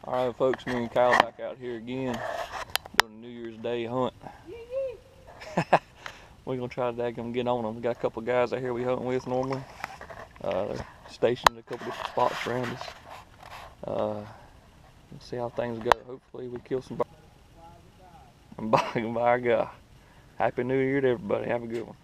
Alright folks, me and Kyle back out here again doing a New Year's Day hunt. We're gonna try to get on them. We got a couple guys out here we hunting with normally. They're stationed at a couple different spots around us. Let's see how things go. Hopefully we kill some birds. And by our God. Happy New Year to everybody. Have a good one.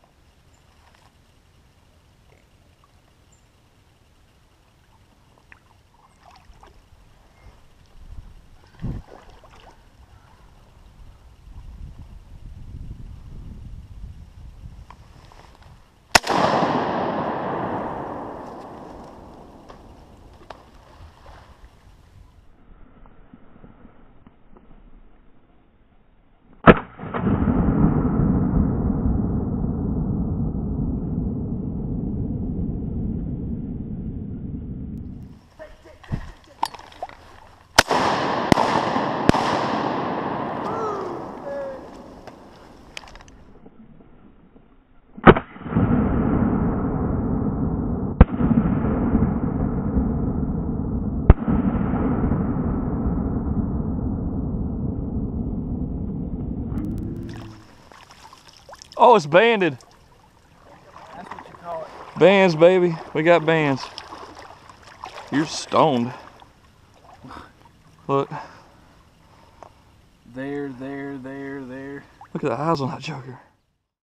Oh, it's banded. That's what you call it. Bands, baby. We got bands. You're stoned. Look. There. Look at the eyes on that joker.